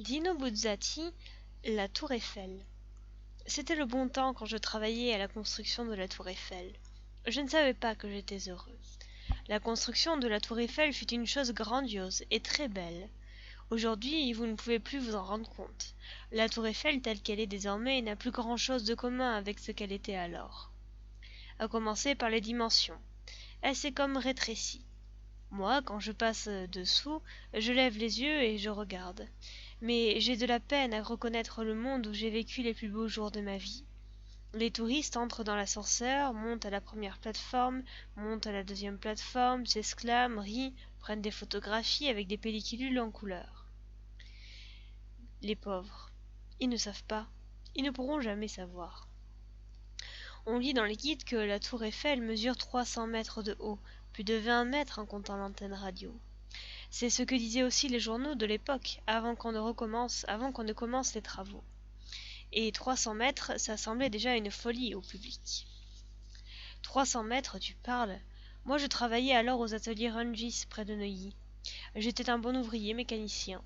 Dino Buzzati, la Tour Eiffel. C'était le bon temps quand je travaillais à la construction de la Tour Eiffel. Je ne savais pas que j'étais heureux. La construction de la Tour Eiffel fut une chose grandiose et très belle. Aujourd'hui, vous ne pouvez plus vous en rendre compte. La Tour Eiffel telle qu'elle est désormais n'a plus grand-chose de commun avec ce qu'elle était alors. À commencer par les dimensions. Elle s'est comme rétrécie. Moi, quand je passe dessous, je lève les yeux et je regarde. Mais j'ai de la peine à reconnaître le monde où j'ai vécu les plus beaux jours de ma vie. Les touristes entrent dans l'ascenseur, montent à la première plateforme, montent à la deuxième plateforme, s'exclament, rient, prennent des photographies avec des pellicules en couleur. Les pauvres, ils ne savent pas, ils ne pourront jamais savoir. On lit dans les guides que la tour Eiffel mesure 300 mètres de haut, plus de 20 mètres en comptant l'antenne radio. C'est ce que disaient aussi les journaux de l'époque, avant qu'on ne commence les travaux. Et 300 mètres, ça semblait déjà une folie au public. 300 mètres, tu parles? Moi je travaillais alors aux ateliers Rungis, près de Neuilly. J'étais un bon ouvrier mécanicien.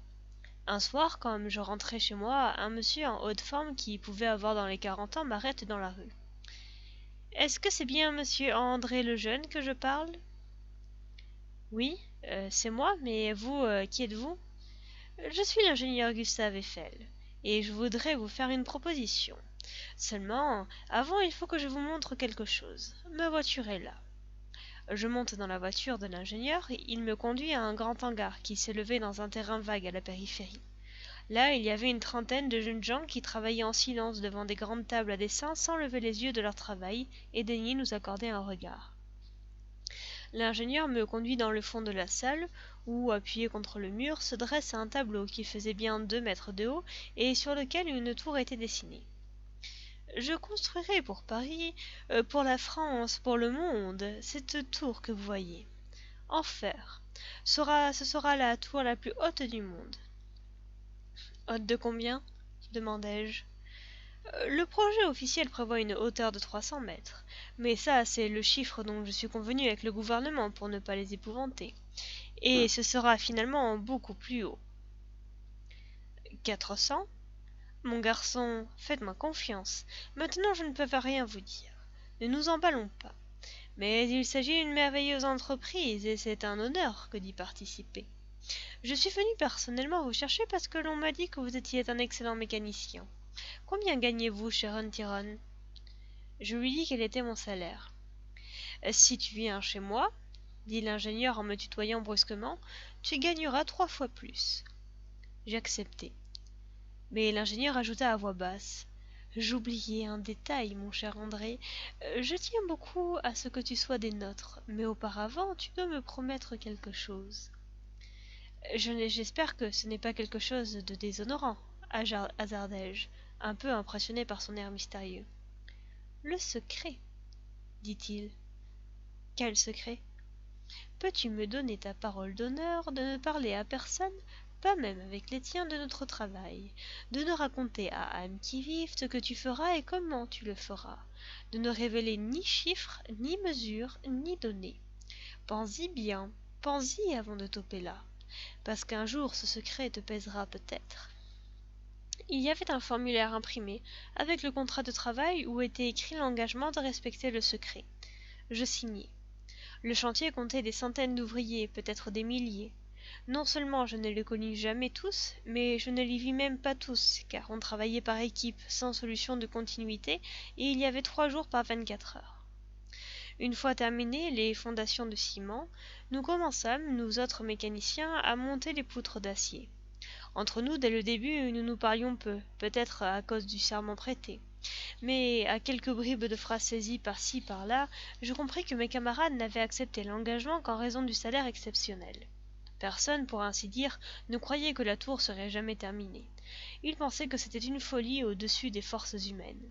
Un soir, comme je rentrais chez moi, un monsieur en haute forme qui pouvait avoir dans les 40 ans m'arrête dans la rue. « Est-ce que c'est bien monsieur André Lejeune que je parle ?»« Oui, c'est moi, mais vous, qui êtes-vous ?»« Je suis l'ingénieur Gustave Eiffel, et je voudrais vous faire une proposition. Seulement, avant, il faut que je vous montre quelque chose. Ma voiture est là. » Je monte dans la voiture de l'ingénieur et il me conduit à un grand hangar qui s'élevait dans un terrain vague à la périphérie. Là, il y avait une trentaine de jeunes gens qui travaillaient en silence devant des grandes tables à dessin sans lever les yeux de leur travail et daigner nous accorder un regard. L'ingénieur me conduit dans le fond de la salle où, appuyé contre le mur, se dresse un tableau qui faisait bien 2 mètres de haut et sur lequel une tour était dessinée. « Je construirai pour Paris, pour la France, pour le monde, cette tour que vous voyez. En fer. Ce sera la tour la plus haute du monde. » « Haute de combien ? » demandai-je. « Le projet officiel prévoit une hauteur de 300 mètres. Mais ça, c'est le chiffre dont je suis convenu avec le gouvernement pour ne pas les épouvanter. Et ce sera finalement beaucoup plus haut. » « 400 ? Mon garçon, faites-moi confiance. Maintenant, je ne peux rien vous dire. Ne nous emballons pas. Mais il s'agit d'une merveilleuse entreprise et c'est un honneur que d'y participer. Je suis venu personnellement vous chercher parce que l'on m'a dit que vous étiez un excellent mécanicien. Combien gagnez-vous, cher Huntiron ? Je lui dis quel était mon salaire. Si tu viens chez moi, dit l'ingénieur en me tutoyant brusquement, tu gagneras 3 fois plus. J'acceptai. Mais l'ingénieur ajouta à voix basse. J'oubliais un détail, mon cher André. Je tiens beaucoup à ce que tu sois des nôtres, mais auparavant, tu dois me promettre quelque chose. J'espère que ce n'est pas quelque chose de déshonorant, hasardai-je, un peu impressionné par son air mystérieux. Le secret, dit-il. Quel secret ? Peux-tu me donner ta parole d'honneur de ne parler à personne, pas même avec les tiens, de notre travail, de ne raconter à âme qui vive ce que tu feras et comment tu le feras, de ne révéler ni chiffres, ni mesures, ni données. Pense-y bien, pense-y avant de toper là. Parce qu'un jour ce secret te pèsera peut-être. Il y avait un formulaire imprimé avec le contrat de travail où était écrit l'engagement de respecter le secret. Je signai. Le chantier comptait des centaines d'ouvriers, peut-être des milliers. Non seulement je ne les connus jamais tous, mais je ne les vis même pas tous, car on travaillait par équipe, sans solution de continuité, et il y avait 3 jours par 24 heures. Une fois terminées les fondations de ciment, nous commençâmes, nous autres mécaniciens, à monter les poutres d'acier. Entre nous, dès le début, nous nous parlions peu, peut-être à cause du serment prêté. Mais à quelques bribes de phrases saisies par-ci, par-là, je compris que mes camarades n'avaient accepté l'engagement qu'en raison du salaire exceptionnel. Personne, pour ainsi dire, ne croyait que la tour serait jamais terminée. Ils pensaient que c'était une folie au-dessus des forces humaines.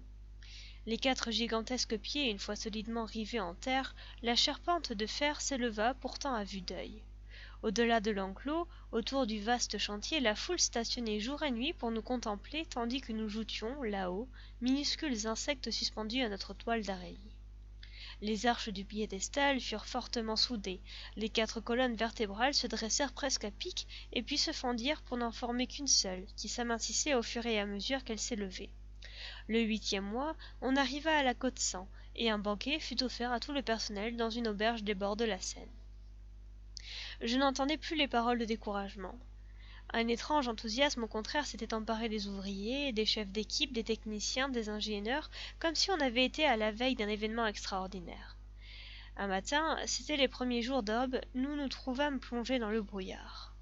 Les 4 gigantesques pieds, une fois solidement rivés en terre, la charpente de fer s'éleva pourtant à vue d'œil. Au-delà de l'enclos, autour du vaste chantier, la foule stationnait jour et nuit pour nous contempler tandis que nous joutions, là-haut, minuscules insectes suspendus à notre toile d'araignée. Les arches du piédestal furent fortement soudées, les 4 colonnes vertébrales se dressèrent presque à pic, et puis se fendirent pour n'en former qu'une seule, qui s'amincissait au fur et à mesure qu'elle s'élevait. Le 8e mois, on arriva à la Côte-Sang, et un banquet fut offert à tout le personnel dans une auberge des bords de la Seine. Je n'entendais plus les paroles de découragement. Un étrange enthousiasme au contraire s'était emparé des ouvriers, des chefs d'équipe, des techniciens, des ingénieurs, comme si on avait été à la veille d'un événement extraordinaire. Un matin, c'étaient les premiers jours d'aube, nous nous trouvâmes plongés dans le brouillard.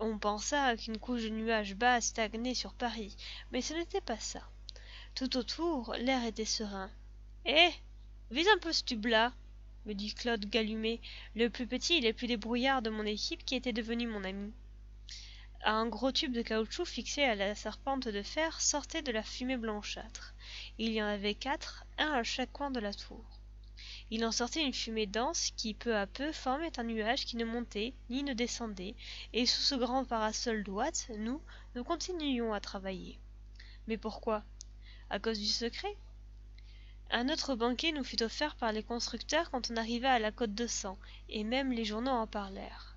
On pensa qu'une couche de nuages bas stagnait sur Paris, mais ce n'était pas ça. Tout autour, l'air était serein. « Eh, vise un peu ce tube-là !» me dit Claude Galumet, le plus petit et le plus débrouillard de mon équipe qui était devenu mon ami. Un gros tube de caoutchouc fixé à la serpente de fer sortait de la fumée blanchâtre. Il y en avait 4, un à chaque coin de la tour. Il en sortait une fumée dense qui, peu à peu, formait un nuage qui ne montait ni ne descendait, et sous ce grand parasol d'ouate, nous continuions à travailler. Mais pourquoi? À cause du secret? Un autre banquet nous fut offert par les constructeurs quand on arriva à la Côte de Sang, et même les journaux en parlèrent.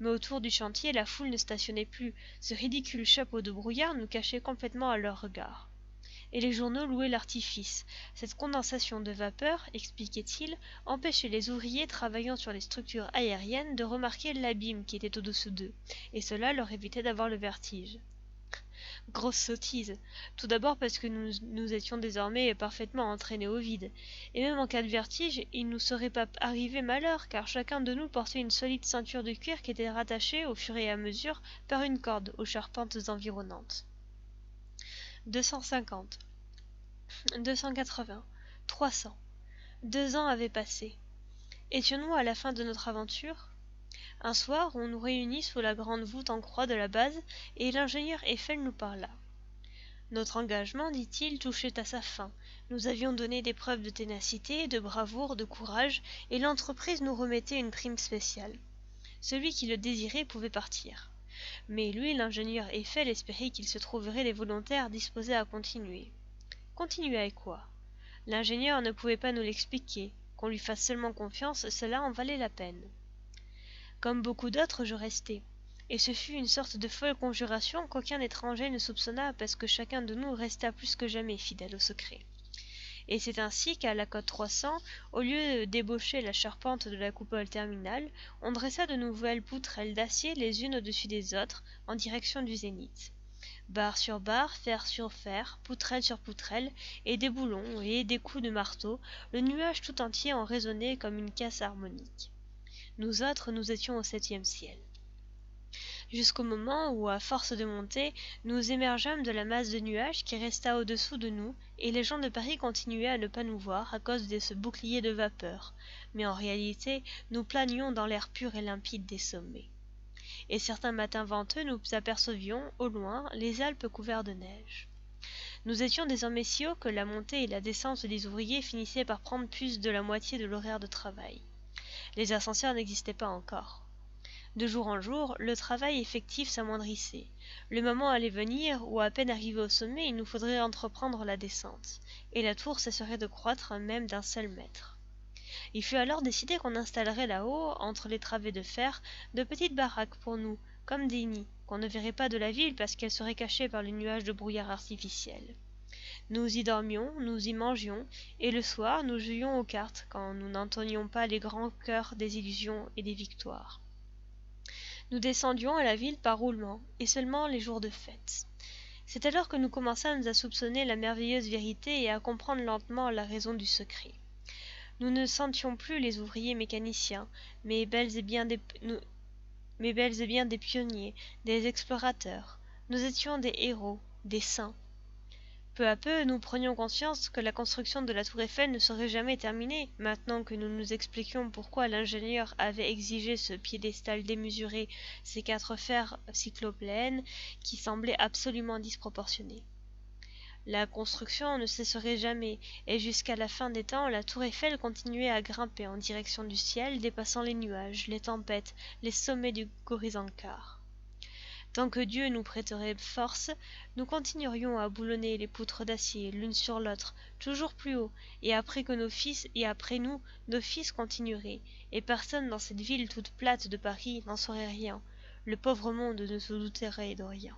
Mais autour du chantier, la foule ne stationnait plus, ce ridicule chapeau de brouillard nous cachait complètement à leurs regards. Et les journaux louaient l'artifice. Cette condensation de vapeur, expliquait-il, empêchait les ouvriers travaillant sur les structures aériennes de remarquer l'abîme qui était au-dessous d'eux, et cela leur évitait d'avoir le vertige. Grosse sottise. Tout d'abord parce que nous étions désormais parfaitement entraînés au vide. Et même en cas de vertige, il ne nous serait pas arrivé malheur, car chacun de nous portait une solide ceinture de cuir qui était rattachée au fur et à mesure par une corde aux charpentes environnantes. 250, 280, 300. 2 ans avaient passé. Étions-nous à la fin de notre aventure? Un soir, on nous réunit sous la grande voûte en croix de la base, et l'ingénieur Eiffel nous parla. Notre engagement, dit-il, touchait à sa fin. Nous avions donné des preuves de ténacité, de bravoure, de courage, et l'entreprise nous remettait une prime spéciale. Celui qui le désirait pouvait partir. Mais lui, l'ingénieur Eiffel, espérait qu'il se trouverait des volontaires disposés à continuer. Continuer avec quoi? L'ingénieur ne pouvait pas nous l'expliquer. Qu'on lui fasse seulement confiance, cela en valait la peine. Comme beaucoup d'autres, je restai. Et ce fut une sorte de folle conjuration qu'aucun étranger ne soupçonna parce que chacun de nous resta plus que jamais fidèle au secret. Et c'est ainsi qu'à la Côte 300, au lieu d'ébaucher la charpente de la coupole terminale, on dressa de nouvelles poutrelles d'acier les unes au-dessus des autres, en direction du zénith. Barre sur barre, fer sur fer, poutrelle sur poutrelle, et des boulons et des coups de marteau, le nuage tout entier en résonnait comme une caisse harmonique. Nous autres, nous étions au 7e ciel. Jusqu'au moment où, à force de monter, nous émergeâmes de la masse de nuages qui resta au-dessous de nous, et les gens de Paris continuaient à ne pas nous voir à cause de ce bouclier de vapeur, mais en réalité, nous planions dans l'air pur et limpide des sommets. Et certains matins venteux, nous apercevions, au loin, les Alpes couvertes de neige. Nous étions désormais si haut que la montée et la descente des ouvriers finissaient par prendre plus de la moitié de l'horaire de travail. Les ascenseurs n'existaient pas encore. De jour en jour, le travail effectif s'amoindrissait. Le moment allait venir où, à peine arrivés au sommet, il nous faudrait entreprendre la descente, et la tour cesserait de croître même d'1 seul mètre. Il fut alors décidé qu'on installerait là-haut, entre les travées de fer, de petites baraques pour nous, comme des nids, qu'on ne verrait pas de la ville parce qu'elles seraient cachées par les nuages de brouillard artificiel. Nous y dormions, nous y mangions, et le soir nous jouions aux cartes quand nous n'entonnions pas les grands chœurs des illusions et des victoires. Nous descendions à la ville par roulement, et seulement les jours de fête. C'est alors que nous commençâmes à soupçonner la merveilleuse vérité et à comprendre lentement la raison du secret. Nous ne sentions plus les ouvriers mécaniciens, mais bel et bien des pionniers, des explorateurs. Nous étions des héros, des saints. Peu à peu, nous prenions conscience que la construction de la tour Eiffel ne serait jamais terminée, maintenant que nous nous expliquions pourquoi l'ingénieur avait exigé ce piédestal démesuré, ces 4 fers cyclopléennes qui semblaient absolument disproportionnés. La construction ne cesserait jamais, et jusqu'à la fin des temps, la tour Eiffel continuait à grimper en direction du ciel, dépassant les nuages, les tempêtes, les sommets du Gorizankar. Tant que Dieu nous prêterait force, nous continuerions à boulonner les poutres d'acier l'une sur l'autre, toujours plus haut, et après nous, nos fils continueraient, et personne dans cette ville toute plate de Paris n'en saurait rien. Le pauvre monde ne se douterait de rien.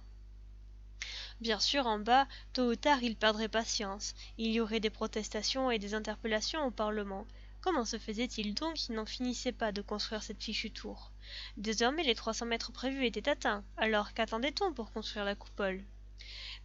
Bien sûr, en bas, tôt ou tard, ils perdraient patience. Il y aurait des protestations et des interpellations au Parlement. Comment se faisait-il donc qu'ils n'en finissaient pas de construire cette fichue tour? Désormais, les 300 mètres prévus étaient atteints. Alors, qu'attendait-on pour construire la coupole?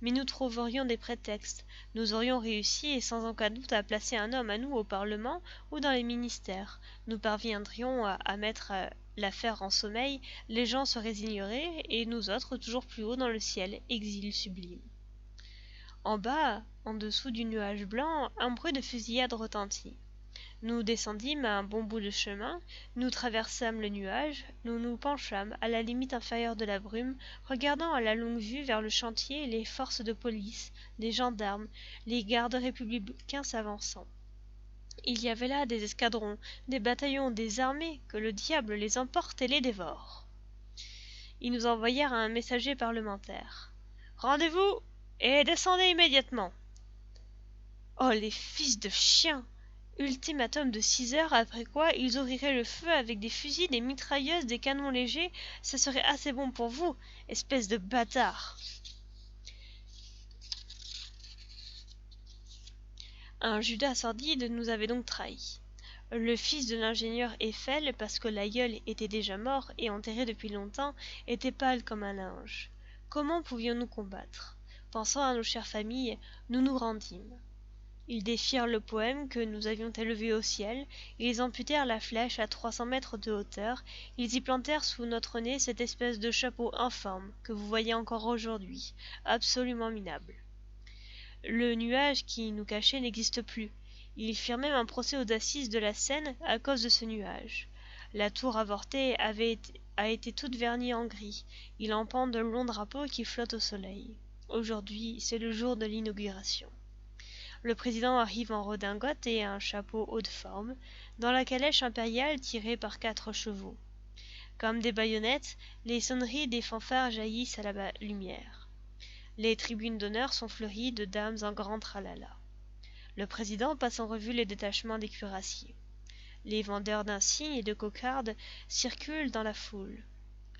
Mais nous trouverions des prétextes. Nous aurions réussi, et sans aucun doute, à placer un homme à nous au Parlement ou dans les ministères. Nous parviendrions à mettre l'affaire en sommeil, les gens se résigneraient, et nous autres, toujours plus haut dans le ciel, exil sublime. En bas, en dessous du nuage blanc, un bruit de fusillade retentit. Nous descendîmes à un bon bout de chemin, nous traversâmes le nuage, nous nous penchâmes à la limite inférieure de la brume, regardant à la longue vue vers le chantier les forces de police, des gendarmes, les gardes républicains s'avançant. Il y avait là des escadrons, des bataillons, des armées, que le diable les emporte et les dévore. Ils nous envoyèrent un messager parlementaire. « Rendez-vous et descendez immédiatement !» Oh, les fils de chiens! Ultimatum de 6 heures, après quoi ils ouvriraient le feu avec des fusils, des mitrailleuses, des canons légers. Ça serait assez bon pour vous, espèce de bâtard. Un Judas sordide nous avait donc trahis. Le fils de l'ingénieur Eiffel, parce que l'aïeul était déjà mort et enterré depuis longtemps, était pâle comme un linge. Comment pouvions-nous combattre? Pensant à nos chères familles, nous nous rendîmes. Ils défirent le poème que nous avions élevé au ciel, ils amputèrent la flèche à 300 mètres de hauteur, ils y plantèrent sous notre nez cette espèce de chapeau informe que vous voyez encore aujourd'hui, absolument minable. Le nuage qui nous cachait n'existe plus. Ils firent même un procès aux assises de la Seine à cause de ce nuage. La tour avortée a été toute vernie en gris. Il en pend de longs drapeaux qui flottent au soleil. Aujourd'hui, c'est le jour de l'inauguration. Le président arrive en redingote et un chapeau haut de forme, dans la calèche impériale tirée par 4 chevaux. Comme des baïonnettes, les sonneries des fanfares jaillissent à la lumière. Les tribunes d'honneur sont fleuries de dames en grand tralala. Le président passe en revue les détachements des cuirassiers. Les vendeurs d'insignes et de cocardes circulent dans la foule.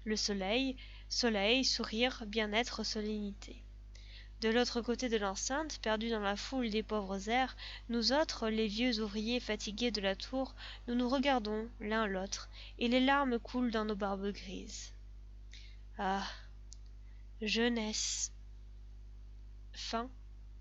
Le soleil, sourire, bien-être, solennité. De l'autre côté de l'enceinte, perdus dans la foule des pauvres airs, nous autres, les vieux ouvriers fatigués de la tour, nous nous regardons l'un l'autre, et les larmes coulent dans nos barbes grises. Ah, jeunesse. Fin